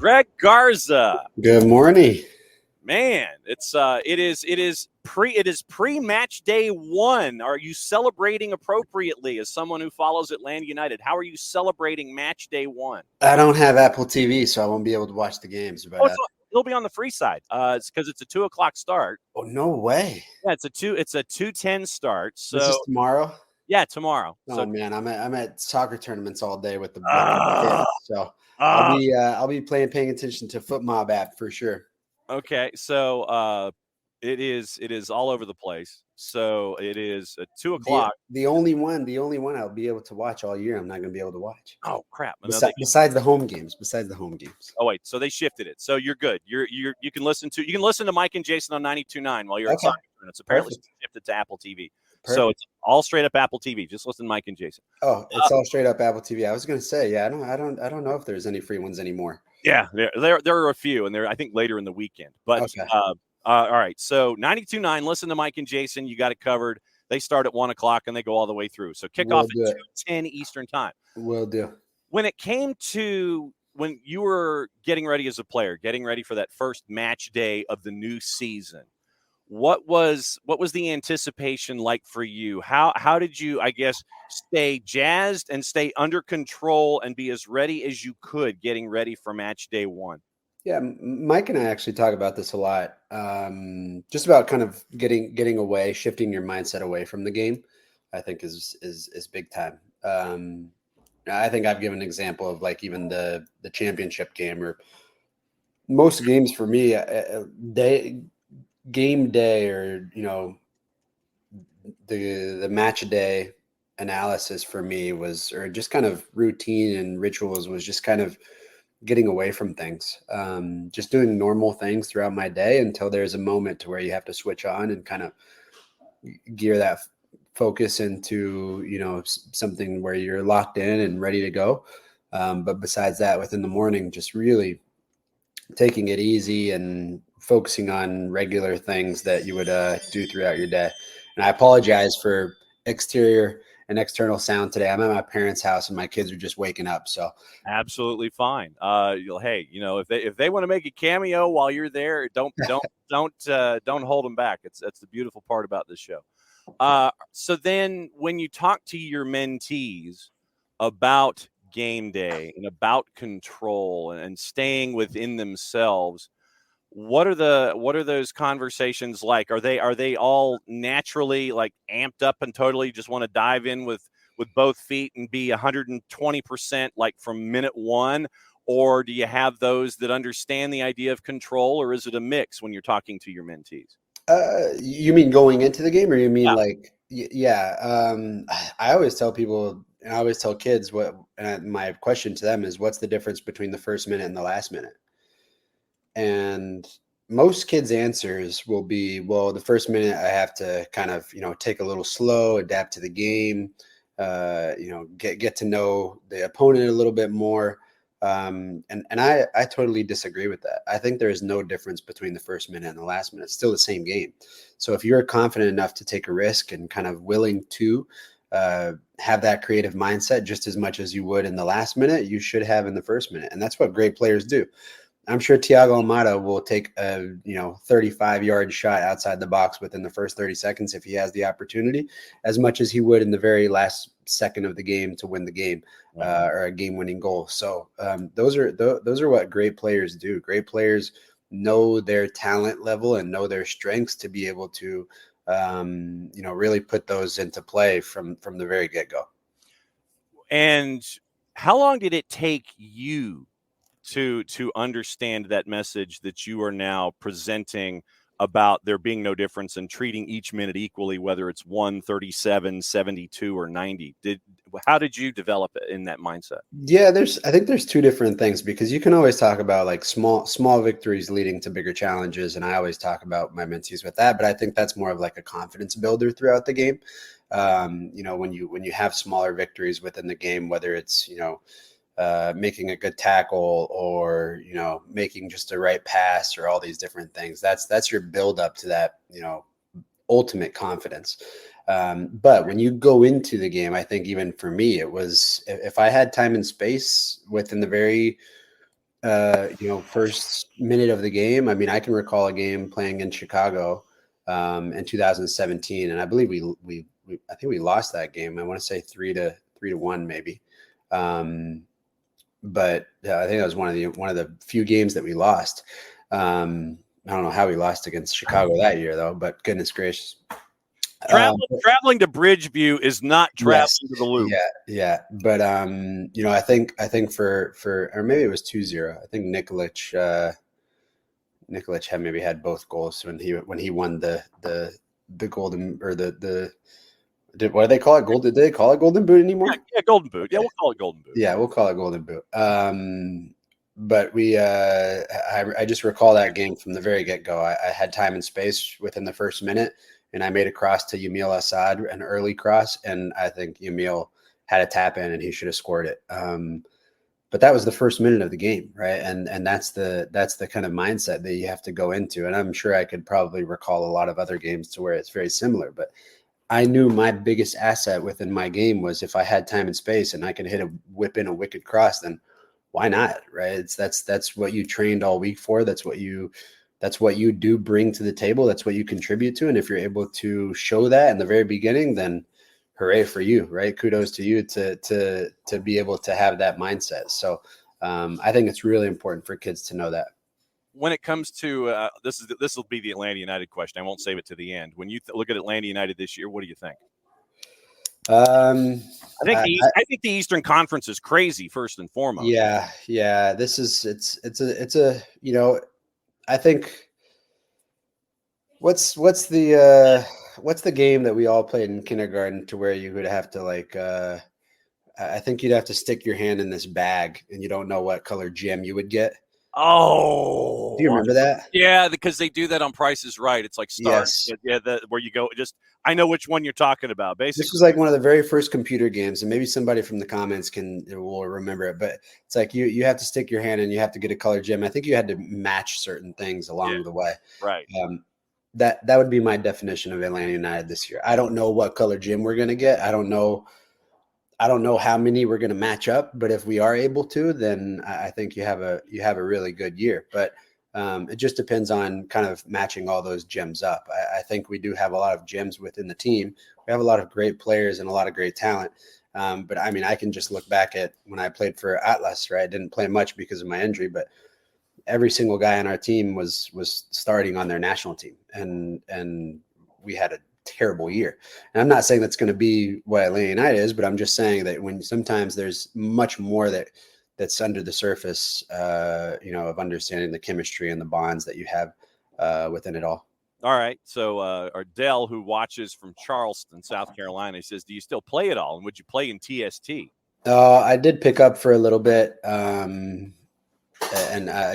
Greg Garza. Good morning. Man, it is pre-match day one. Are you celebrating appropriately as someone who follows Atlanta United? How are you celebrating match day one? I don't have Apple TV, so I won't be able to watch the games. But It'll be on the free side. It's because it's a 2:00 start. oh, no way! Yeah, it's a 2:10 start. So this is tomorrow. Yeah, tomorrow. Oh man, I'm at soccer tournaments all day with the uh, kids, so uh, I'll be paying attention to Foot Mob app for sure. Okay, so it is all over the place. So it is at 2:00. The only one I'll be able to watch all year. I'm not going to be able to watch. Oh crap! Besides the home games. Oh wait, so they shifted it. So you're good. You can listen to Mike and Jason on 92.9 while you're at soccer. It's apparently shifted to Apple TV. Perfect. So it's all straight up Apple TV. Just listen to Mike and Jason. Oh, it's all straight up Apple TV. I was going to say, yeah, I don't know if there's any free ones anymore. Yeah, there are a few, and they're I think later in the weekend. But okay. All right, so 92.9. Listen to Mike and Jason. You got it covered. They start at 1:00 and they go all the way through. So kickoff at 2:10 Eastern time. Will do. When it came to when you were getting ready as a player, getting ready for that first match day of the new season, what was the anticipation like for you? How did you, I guess, stay jazzed and stay under control and be as ready as you could getting ready for match day one? Yeah, Mike and I actually talk about this a lot. Just about kind of getting away, shifting your mindset away from the game, I think is big time. I think I've given an example of like even the championship game or most games for me, game day or the match day analysis for me was, or just kind of routine and rituals was just kind of getting away from things, just doing normal things throughout my day until there's a moment to where you have to switch on and kind of gear that focus into, something where you're locked in and ready to go. But besides that, within the morning, just really taking it easy and focusing on regular things that you would do throughout your day. And I apologize for exterior and external sound today. I'm at my parents' house and my kids are just waking up. So absolutely fine. Hey, if they want to make a cameo while you're there, don't hold them back. That's the beautiful part about this show. So then when you talk to your mentees about game day and about control and staying within themselves, what are those conversations like? Are they all naturally like amped up and totally just want to dive in with both feet and be 120% like from minute one? Or do you have those that understand the idea of control, or is it a mix when you're talking to your mentees? You mean going into the game, or you mean I always tell people, and I always tell kids my question to them is, what's the difference between the first minute and the last minute? And most kids' answers will be, well, the first minute I have to kind of, take a little slow, adapt to the game, get to know the opponent a little bit more. And I totally disagree with that. I think there is no difference between the first minute and the last minute. It's still the same game. So if you're confident enough to take a risk and kind of willing to have that creative mindset just as much as you would in the last minute, you should have in the first minute. And that's what great players do. I'm sure Thiago Almada will take a 35-yard shot outside the box within the first 30 seconds if he has the opportunity, as much as he would in the very last second of the game to win the game, or a game-winning goal. So those are what great players do. Great players know their talent level and know their strengths to be able to really put those into play from the very get-go. And how long did it take you to understand that message that you are now presenting about there being no difference in treating each minute equally, whether it's 1:37, 72, or 90? How did you develop it in that mindset? Yeah, I think there's two different things, because you can always talk about like small victories leading to bigger challenges, and I always talk about my mentees with that. But I think that's more of like a confidence builder throughout the game. When you have smaller victories within the game, whether it's making a good tackle or making just the right pass or all these different things, that's your build up to that ultimate confidence. But when you go into the game, I think even for me, it was, if I had time and space within the very first minute of the game. I mean, I can recall a game playing in Chicago in 2017, and I believe I think we lost that game. I want to say 3-1 maybe. But I think that was one of the few games that we lost. I don't know how we lost against Chicago that year though, but goodness gracious. Traveling to Bridgeview is not traveling to the Loop. Yeah. But I think for or maybe it was 2-0. I think Nikolic had both goals when he won the golden, or what do they call it? Did they call it Golden Boot anymore? Yeah, Golden Boot. Yeah, we'll call it Golden Boot. Yeah, we'll call it Golden Boot. But I just recall that game from the very get-go. I had time and space within the first minute, and I made a cross to Yamil Assad, an early cross, and I think Yamil had a tap in, and he should have scored it. But that was the first minute of the game, right? And that's the kind of mindset that you have to go into. And I'm sure I could probably recall a lot of other games to where it's very similar, but I knew my biggest asset within my game was if I had time and space and I could whip in a wicked cross, then why not, right? That's what you trained all week for. That's what you do bring to the table. That's what you contribute to. And if you're able to show that in the very beginning, then hooray for you, right? Kudos to you to be able to have that mindset. So I think it's really important for kids to know that. When it comes to this will be the Atlanta United question. I won't save it to the end. When you look at Atlanta United this year, what do you think? I think the Eastern Conference is crazy first and foremost. Yeah. This is it's a I think what's the game that we all played in kindergarten to where you would have to I think you'd have to stick your hand in this bag and you don't know what color gem you would get. Oh, do you remember that? Yeah, because they do that on Price is Right. It's like stars. Yes. Yeah, where you go. I know which one you're talking about. Basically, this was like one of the very first computer games, and maybe somebody from the comments will remember it. But it's like you have to stick your hand and you have to get a color gem. I think you had to match certain things along the way. Right. That would be my definition of Atlanta United this year. I don't know what color gem we're gonna get. I don't know how many we're going to match up, but if we are able to, then I think you have a really good year. But it just depends on kind of matching all those gems up. I think we do have a lot of gems within the team. We have a lot of great players and a lot of great talent. But I mean, I can just look back at when I played for Atlas, right? I didn't play much because of my injury, but every single guy on our team was starting on their national team, and we had a terrible year. And I'm not saying that's going to be what Atlanta United is, but I'm just saying that when sometimes there's much more that's under the surface, of understanding the chemistry and the bonds that you have within it all. All right. So Ardell, who watches from Charleston, South Carolina, says, do you still play it all? And would you play in TST? I did pick up for a little bit. And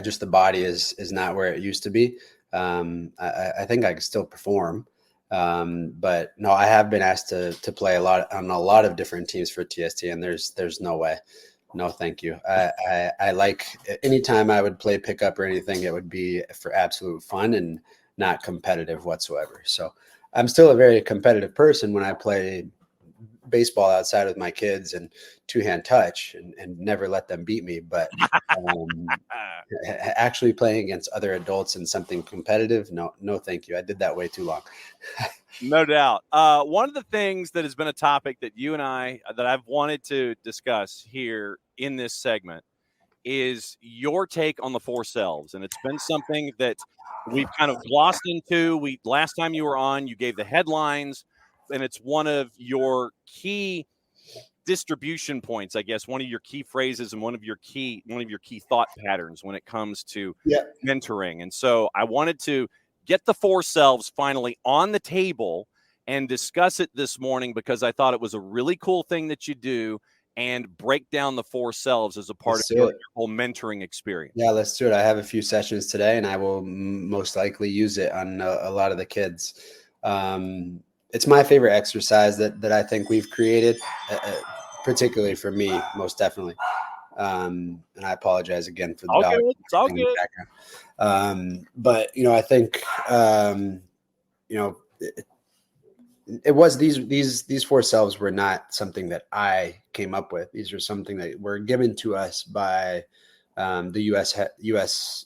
just the body is not where it used to be. I think I can still perform. But no, I have been asked to play on a lot of different teams for TST, and there's no way. No, thank you. I like anytime I would play pickup or anything, it would be for absolute fun and not competitive whatsoever. So I'm still a very competitive person when I play baseball outside with my kids and two-hand touch and never let them beat me. But actually playing against other adults in something competitive, no, thank you. I did that way too long. No doubt. One of the things that has been a topic that you and that I've wanted to discuss here in this segment is your take on the four selves. And it's been something that we've kind of glossed into. Last time you were on, you gave the headlines, and it's one of your key distribution points, I guess, one of your key phrases and one of your key thought patterns when it comes to mentoring. And so I wanted to get the four selves finally on the table and discuss it this morning because I thought it was a really cool thing that you do and break down the four selves as a part of your whole mentoring experience. Yeah, let's do it. I have a few sessions today, and I will most likely use it on a lot of the kids. It's my favorite exercise that I think we've created, particularly for me, most definitely. And I apologize again for the dog. It's all good. But I think it was these four selves were not something that I came up with. These are something that were given to us by the U.S.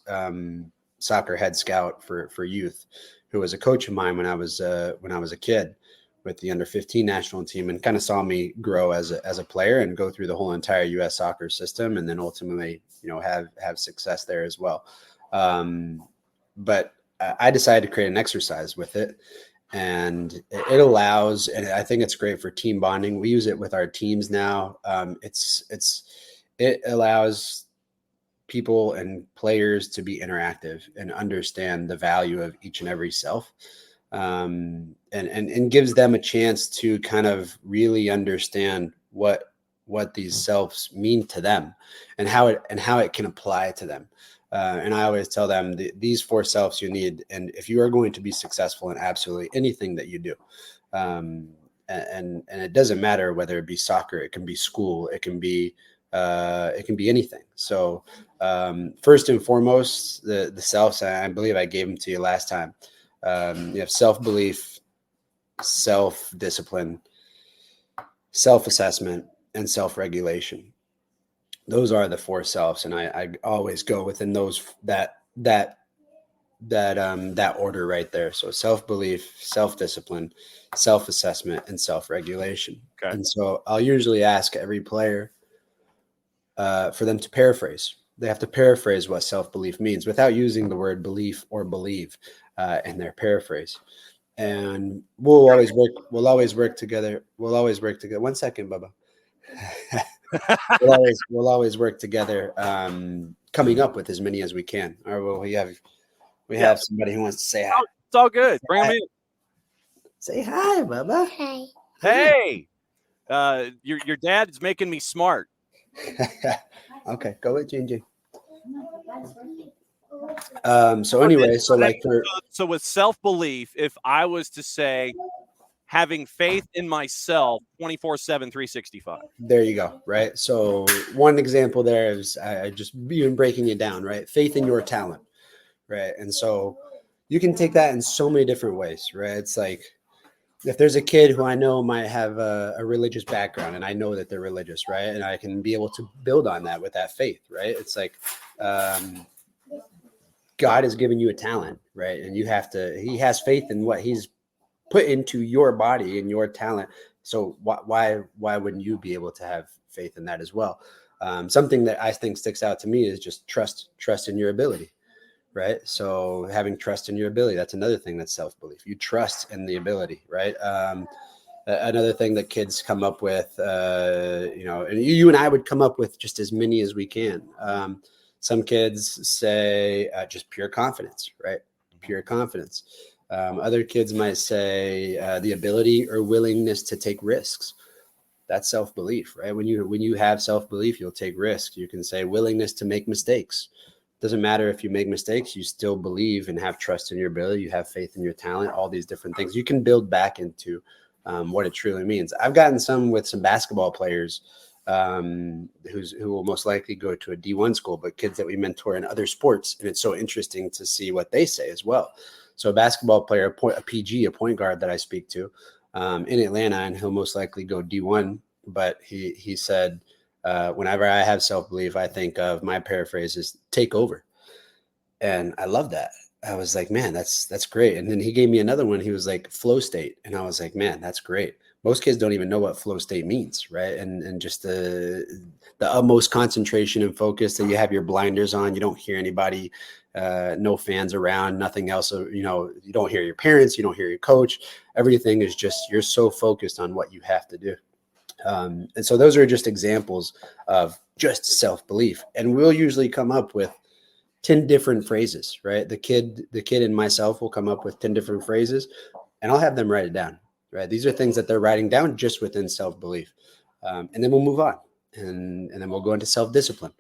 Soccer head scout for youth, who was a coach of mine when I was a kid with the under 15 national team, and kind of saw me grow as a player and go through the whole entire U.S. soccer system, and then ultimately, have success there as well. But I decided to create an exercise with it, and it allows, and I think it's great for team bonding. We use it with our teams now. It allows people and players to be interactive and understand the value of each and every self, and gives them a chance to kind of really understand what these selves mean to them, and how it can apply to them. And I always tell them these 4 selves you need, and if you are going to be successful in absolutely anything that you do, and it doesn't matter whether it be soccer, it can be school, it can be anything. So first and foremost, the selves, I believe I gave them to you last time. You have self-belief, self-discipline, self-assessment, and self-regulation. Those are the 4 selves, and I always go within those that order right there. So self-belief, self-discipline, self-assessment, and self-regulation. Okay. And so I'll usually ask every player for them to paraphrase. They have to paraphrase what self-belief means without using the word belief or believe in their paraphrase. And we'll always work together. We'll always work together. 1 second, Bubba. we'll always work together, coming up with as many as we can. Or we have somebody who wants to say hi. It's all good. Bring them in. Say hi, Bubba. Hi. Hey, your dad is making me smart. Okay, go with Gingy. So anyway, so with self-belief, if I was to say having faith in myself 24/7, 365. There you go. Right. So one example there is I just even breaking it down, right? Faith in your talent. Right. And so you can take that in so many different ways, right? It's like, if there's a kid who I know might have a religious background, and I know that they're religious, right? And I can be able to build on that with that faith, right? It's like, God has given you a talent, right? And he has faith in what he's put into your body and your talent. So why wouldn't you be able to have faith in that as well? Something that I think sticks out to me is just trust in your ability, right? So having trust in your ability, that's another thing that's self-belief. You trust in the ability, right? Another thing that kids come up with, and you and I would come up with just as many as we can. Some kids say just pure confidence, right? Pure confidence. Other kids might say the ability or willingness to take risks. That's self-belief, right? When you have self-belief, you'll take risks. You can say willingness to make mistakes. Doesn't matter if you make mistakes, you still believe and have trust in your ability. You have faith in your talent, all these different things. You can build back into what it truly means. I've gotten some with some basketball players who will most likely go to a D1 school, but kids that we mentor in other sports. And it's so interesting to see what they say as well. So a basketball player, a PG, a point guard that I speak to in Atlanta, and he'll most likely go D1. But he said, whenever I have self-belief, I think of, my paraphrase is, take over. And I love that. I was like, man, that's great. And then he gave me another one. He was like, flow state. And I was like, man, that's great. Most kids don't even know what flow state means, right? And just the utmost concentration and focus that you have your blinders on. You don't hear anybody, no fans around, nothing else. You don't hear your parents, you don't hear your coach. Everything is just, you're so focused on what you have to do. And so those are just examples of just self-belief. And we'll usually come up with 10 different phrases, right? The kid and myself will come up with 10 different phrases, and I'll have them write it down, right? These are things that they're writing down just within self-belief. And then we'll move on, and then we'll go into self-discipline.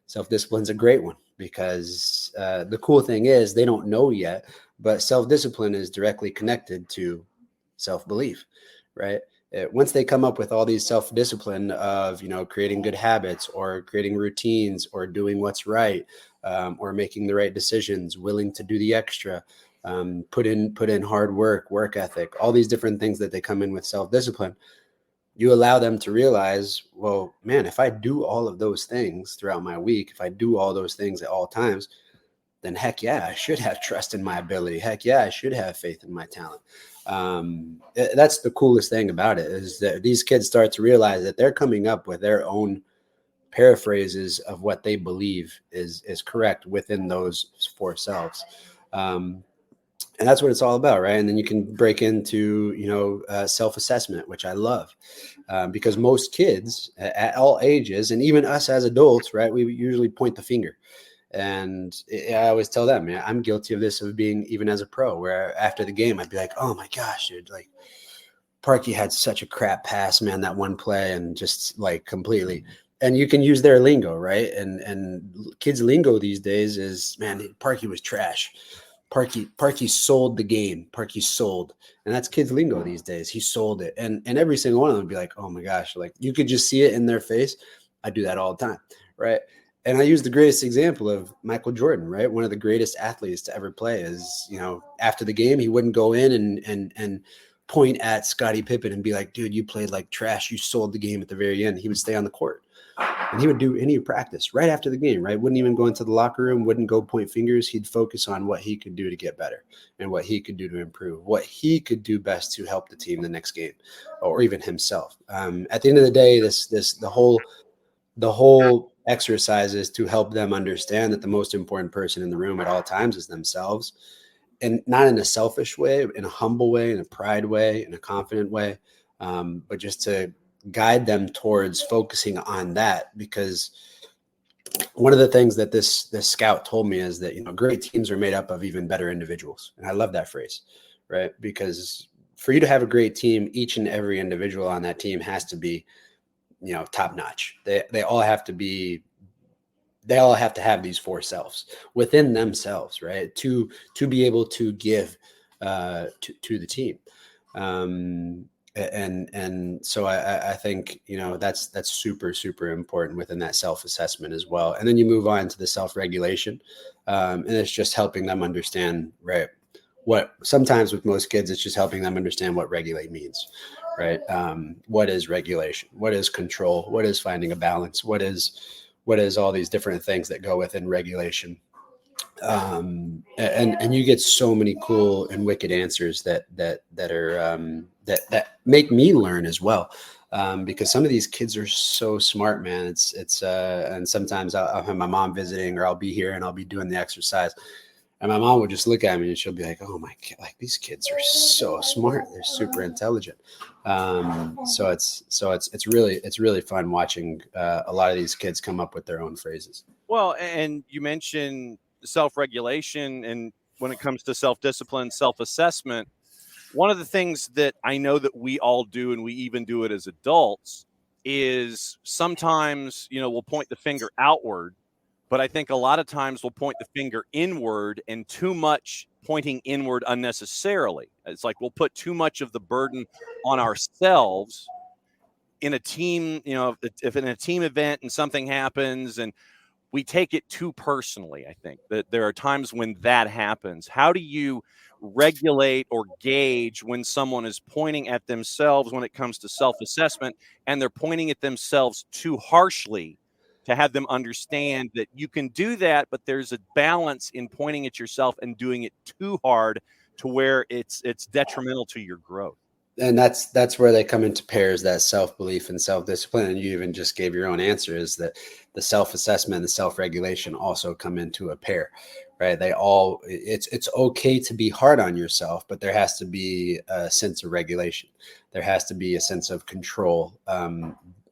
Self-discipline is a great one because the cool thing is they don't know yet, but self-discipline is directly connected to self-belief, right? Once they come up with all these self-discipline of, creating good habits or creating routines or doing what's right, or making the right decisions, willing to do the extra, put in hard work ethic, all these different things that they come in with self-discipline. you allow them to realize, well, man, if I do all of those things throughout my week, if I do all those things at all times, then heck yeah, I should have trust in my ability. Heck yeah, I should have faith in my talent. That's the coolest thing about it, is that these kids start to realize that they're coming up with their own paraphrases of what they believe is correct within those four selves. And that's what it's all about, right? And then you can break into, self-assessment, which I love, because most kids at all ages, and even us as adults, right, we usually point the finger. And I always tell them, man, I'm guilty of this, of being, even as a pro, where after the game, I'd be like, oh my gosh, dude, like Parky had such a crap pass, man, that one play, and just like completely. And you can use their lingo, right? And kids' lingo these days is, man, Parky was trash. Parky sold the game. Parky sold, and that's kids' lingo these days. He sold it, and every single one of them would be like, oh my gosh, like you could just see it in their face. I do that all the time, right? And I use the greatest example of Michael Jordan, right? One of the greatest athletes to ever play is, after the game, he wouldn't go in and point at Scottie Pippen and be like, dude, you played like trash. You sold the game at the very end. He would stay on the court, and he would do any practice right after the game, right? Wouldn't even go into the locker room, wouldn't go point fingers. He'd focus on what he could do to get better and what he could do to improve, what he could do best to help the team the next game, or even himself. At the end of the day, the whole exercise is to help them understand that the most important person in the room at all times is themselves, and not in a selfish way, in a humble way, in a pride way, in a confident way, but just to guide them towards focusing on that. Because one of the things that this scout told me is that, great teams are made up of even better individuals. And I love that phrase, right? Because for you to have a great team, each and every individual on that team has to be, top notch. They all have to be, they all have to have these four selves within themselves, right? To be able to give to the team. And so I think, that's super, super important within that self-assessment as well. And then you move on to the self-regulation, and it's just helping them understand, right? What sometimes with most kids, it's just helping them understand what regulate means, right? What is regulation? What is control? What is finding a balance? What is all these different things that go within regulation? And you get so many cool and wicked answers that are that make me learn as well, because some of these kids are so smart, man. It's and sometimes I'll have my mom visiting, or I'll be here and I'll be doing the exercise, and my mom would just look at me and she'll be like, oh my God, like these kids are so smart, they're super intelligent. So it's really fun watching a lot of these kids come up with their own phrases. Well, and you mentioned self-regulation, and when it comes to self-discipline, self-assessment, one of the things that I know that we all do, and we even do it as adults, is sometimes, we'll point the finger outward, but I think a lot of times we'll point the finger inward, and too much pointing inward unnecessarily. It's like we'll put too much of the burden on ourselves in a team, if in a team event and something happens and we take it too personally. I think that there are times when that happens. How do you regulate or gauge when someone is pointing at themselves when it comes to self-assessment, and they're pointing at themselves too harshly, to have them understand that you can do that, but there's a balance in pointing at yourself and doing it too hard to where it's detrimental to your growth? And that's where they come into pairs, that self-belief and self-discipline. And you even just gave your own answer, is that the self-assessment and the self-regulation also come into a pair, right? It's okay to be hard on yourself, but there has to be a sense of regulation. There has to be a sense of control,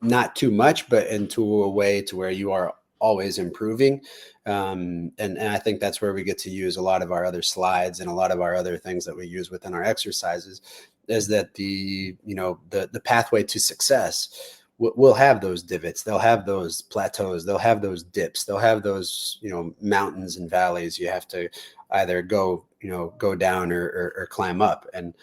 not too much, but into a way to where you are always improving. And I think that's where we get to use a lot of our other slides and a lot of our other things that we use within our exercises, is that the pathway to success will have those divots. They'll have those plateaus. They'll have those dips. They'll have those, mountains and valleys. You have to either go down or climb up. And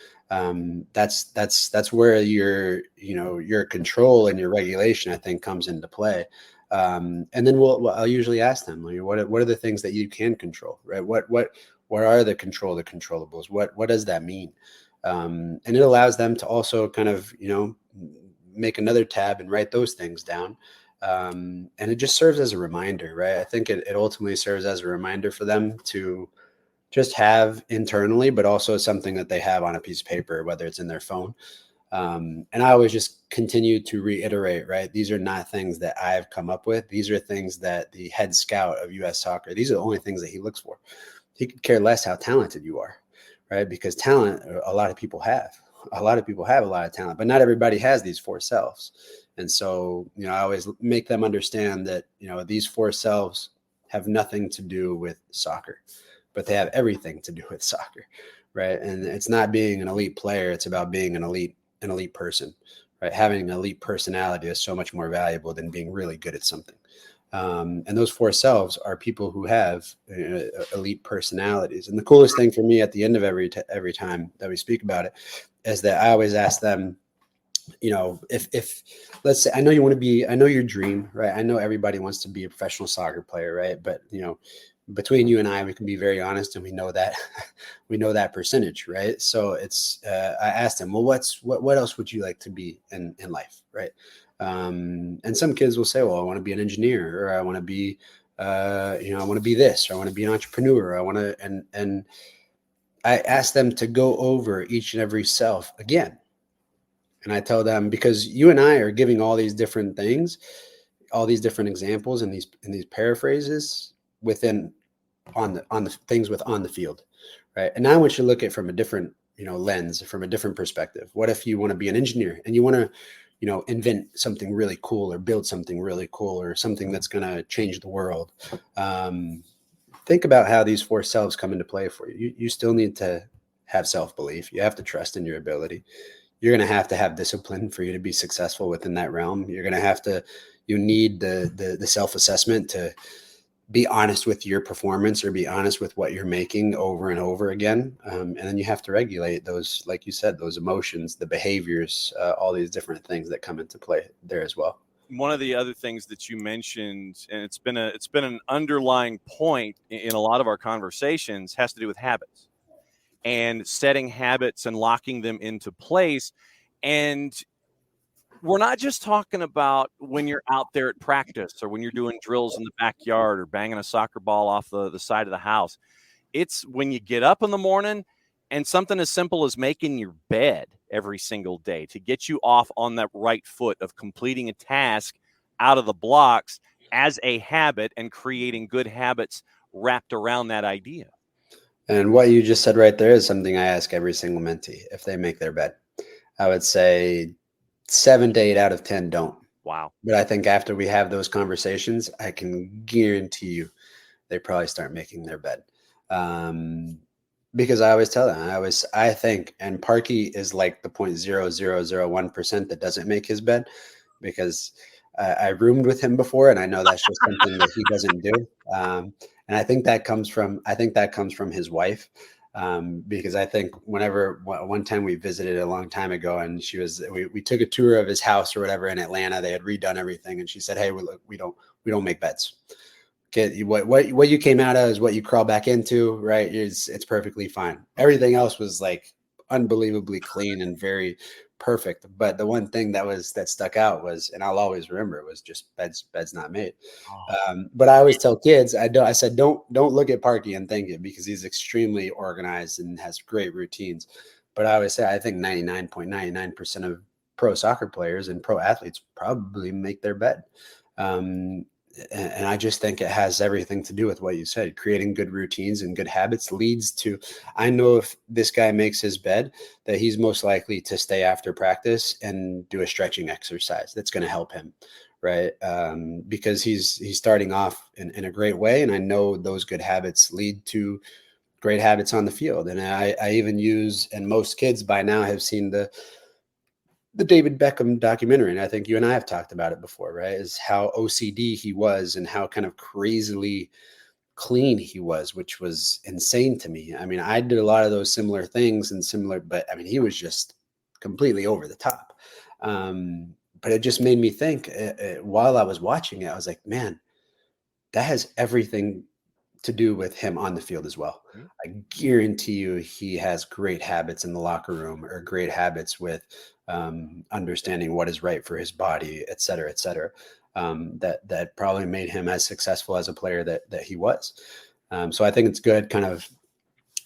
that's where your control and your regulation, I think, comes into play. And then I'll usually ask them, what are the things that you can control, right? What are the controllables? What does that mean? And it allows them to also kind of, make another tab and write those things down. And it just serves as a reminder, right? I think it ultimately serves as a reminder for them to just have internally, but also something that they have on a piece of paper, whether it's in their phone. And I always just continue to reiterate, right? These are not things that I've come up with. These are things that the head scout of U.S. Soccer, these are the only things that he looks for. He could care less how talented you are, right? Because talent, a lot of people have. A lot of people have a lot of talent, but not everybody has these four selves. And so, I always make them understand that, these four selves have nothing to do with soccer, but they have everything to do with soccer, right? And it's not being an elite player. It's about being an elite person, right? Having an elite personality is so much more valuable than being really good at something. And those four selves are people who have elite personalities. And the coolest thing for me at the end of every time that we speak about it is that I always ask them, if let's say, I know your dream, right? I know everybody wants to be a professional soccer player, right? But, between you and I, we can be very honest, and we know that we know that percentage, right? So it's I asked them, well, what else would you like to be in life, right? And some kids will say, well, I want to be an engineer, or I want to be I want to be this, or I want to be an entrepreneur, or I want to, and I ask them to go over each and every self again. And I tell them, because you and I are giving all these different things, all these different examples and these paraphrases within on the things with on the field, right? And now I want you to look at it from a different lens, from a different perspective. What if you want to be an engineer and you want to invent something really cool, or build something really cool, or something that's going to change the world? Think about how these four selves come into play for you. You still need to have self-belief. You have to trust in your ability. You're going to have discipline for you to be successful within that realm. You're going to have to, you need the self-assessment to be honest with your performance, or be honest with what you're making over and over again. And then you have to regulate those, like you said, those emotions, the behaviors, all these different things that come into play there as well. One of the other things that you mentioned, and it's been an underlying point in a lot of our conversations, has to do with habits and setting habits and locking them into place. And we're not just talking about when you're out there at practice, or when you're doing drills in the backyard, or banging a soccer ball off the side of the house. It's when you get up in the morning, and something as simple as making your bed every single day to get you off on that right foot of completing a task out of the blocks as a habit, and creating good habits wrapped around that idea. And what you just said right there is something I ask every single mentee if they make their bed. I would say 7 to 8 out of 10 don't. Wow. But I think after we have those conversations, I can guarantee you they probably start making their bed. Because I always tell them, I think, and Parky is like the 0.0001% that doesn't make his bed, because I roomed with him before, and I know that's just something that he doesn't do. And I think that comes from his wife. Because I think one time we visited a long time ago, and we took a tour of his house or whatever in Atlanta. They had redone everything, and she said, "Hey, we don't make beds. Okay, what you came out of is what you crawl back into, right? It's perfectly fine. Everything else was like unbelievably clean and very perfect. But the one thing that stuck out was, and I'll always remember, it was just beds not made. But I always tell kids, I said, don't look at Parky and think it, because he's extremely organized and has great routines. But I always say, I think 99.99% of pro soccer players and pro athletes probably make their bed. And I just think it has everything to do with what you said. Creating good routines and good habits leads to, I know if this guy makes his bed, that he's most likely to stay after practice and do a stretching exercise that's going to help him, right? Because he's starting off in a great way. And I know those good habits lead to great habits on the field. And I even use, and most kids by now have seen the David Beckham documentary, and I think you and I have talked about it before, right? Is how OCD he was, and how kind of crazily clean he was, which was insane to me. I mean, I did a lot of those similar things but I mean, he was just completely over the top. But it just made me think, while I was watching it, I was like, man, that has everything to do with him on the field as well. I guarantee you he has great habits in the locker room, or great habits with understanding what is right for his body, et cetera, that probably made him as successful as a player that he was. So I think it's good kind of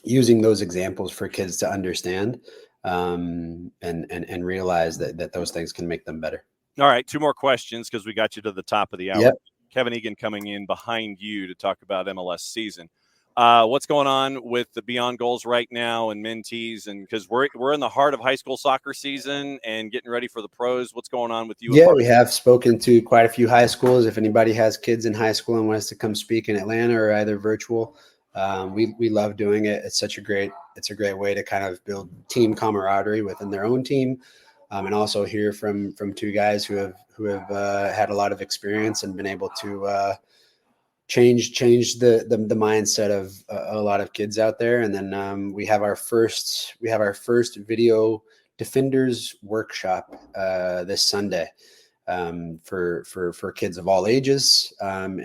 using those examples for kids to understand and realize that those things can make them better. All right, 2 more questions because we got you to the top of the hour. Yep. Kevin Egan coming in behind you to talk about MLS season. What's going on with the Beyond Goals right now and mentees? And because we're in the heart of high school soccer season and getting ready for the pros. What's going on with you? Yeah, we have spoken to quite a few high schools. If anybody has kids in high school and wants to come speak in Atlanta or either virtual, we love doing it. It's a great way to kind of build team camaraderie within their own team, and also hear from 2 guys who have had a lot of experience and been able to change the mindset of a lot of kids out there. And then we have our first video defenders workshop this Sunday for kids of all ages, and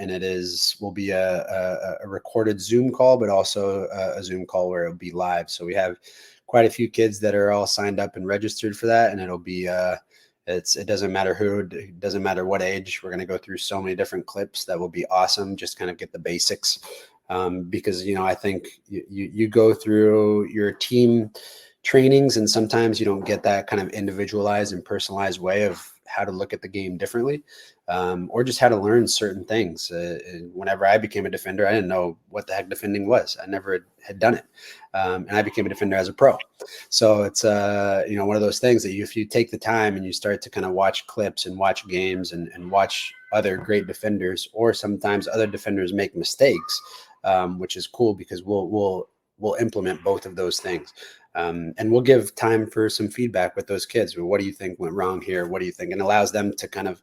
will be a recorded Zoom call, but also a Zoom call where it'll be live. So we have quite a few kids that are all signed up and registered for that, and it'll be it doesn't matter who, it doesn't matter what age. We're going to go through so many different clips that will be awesome. Just kind of get the basics, because I think you go through your team trainings and sometimes you don't get that kind of individualized and personalized way of how to look at the game differently, or just how to learn certain things. Whenever I became a defender, I didn't know what the heck defending was. I never had done it. And I became a defender as a pro. So it's, one of those things that if you take the time and you start to kind of watch clips and watch games and watch other great defenders, or sometimes other defenders make mistakes, which is cool because we'll implement both of those things. And we'll give time for some feedback with those kids. What do you think went wrong here? What do you think? And allows them to kind of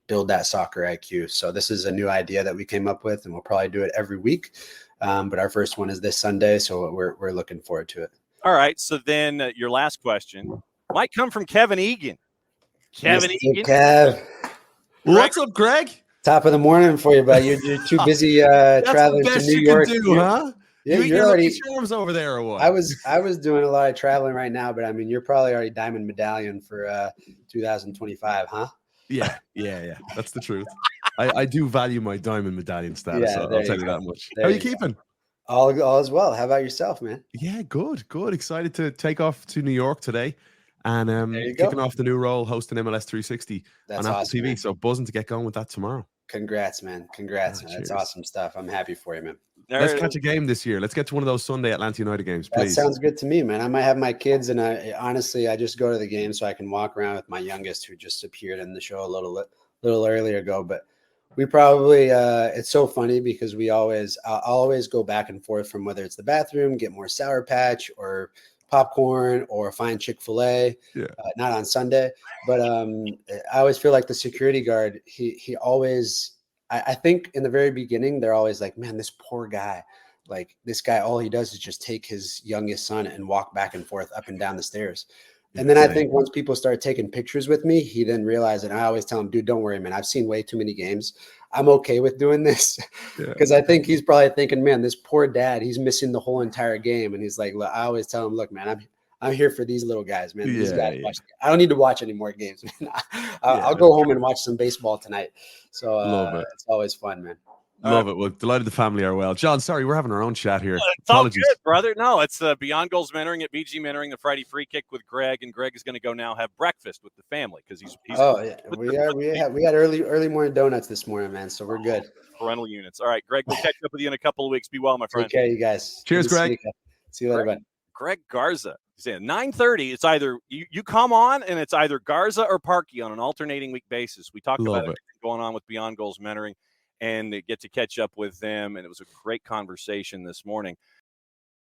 build that soccer IQ. So this is a new idea that we came up with, and we'll probably do it every week. But our first one is this Sunday, so we're looking forward to it. All right. So then your last question might come from Kevin Egan. Kevin Egan. Kev. What's up, Greg? Top of the morning for you, buddy. You're too busy traveling to New York. Can do, huh? Yeah, you're already charms over there, or what? I was doing a lot of traveling right now, but I mean, you're probably already diamond medallion for 2025, huh? Yeah. That's the truth. I do value my diamond medallion status. So I'll tell you that much. How are you keeping? All as well. How about yourself, man? Yeah, good. Excited to take off to New York today, and kicking off the new role hosting MLS 360 on Apple TV. Man. So buzzing to get going with that tomorrow. Congrats, man. Congrats. Man. That's awesome stuff. I'm happy for you, man. Let's catch a game this year. Let's get to one of those Sunday Atlanta United games, please. That sounds good to me, man. I might have my kids, and I just go to the game so I can walk around with my youngest, who just appeared in the show a little earlier ago. But we probably it's so funny because I'll always go back and forth from whether it's the bathroom, get more Sour Patch or popcorn, or find Chick-fil-A. Yeah. Not on Sunday, but I always feel like the security guard, he always, I think in the very beginning, they're always like, man, this poor guy, like this guy, all he does is just take his youngest son and walk back and forth up and down the stairs. And then I think once people start taking pictures with me, he then realized, and I always tell him, dude, don't worry, man. I've seen way too many games. I'm okay with doing this, because I think he's probably thinking, man, this poor dad, he's missing the whole entire game. And he's like, look, I always tell him, look, man, I'm here for these little guys, man. These guys watch. I don't need to watch any more games, man. I'll go home and watch some baseball tonight. So it's always fun, man. Love it. Well, delighted the family are well. John, sorry, we're having our own chat here. It's apologies. All good, brother. No, it's Beyond Goals Mentoring at BG Mentoring, the Friday Free Kick with Greg, and Greg is going to go now have breakfast with the family because he's we had early morning donuts this morning, man. So we're good. Parental units. All right, Greg, we'll catch up with you in a couple of weeks. Be well, my friend. Okay, you guys. Cheers, Greg. See you later, bud. Greg Garza. He's saying 9:30. It's either you come on, and it's either Garza or Parkey on an alternating week basis. We talk about everything going on with Beyond Goals Mentoring, and get to catch up with them. And it was a great conversation this morning.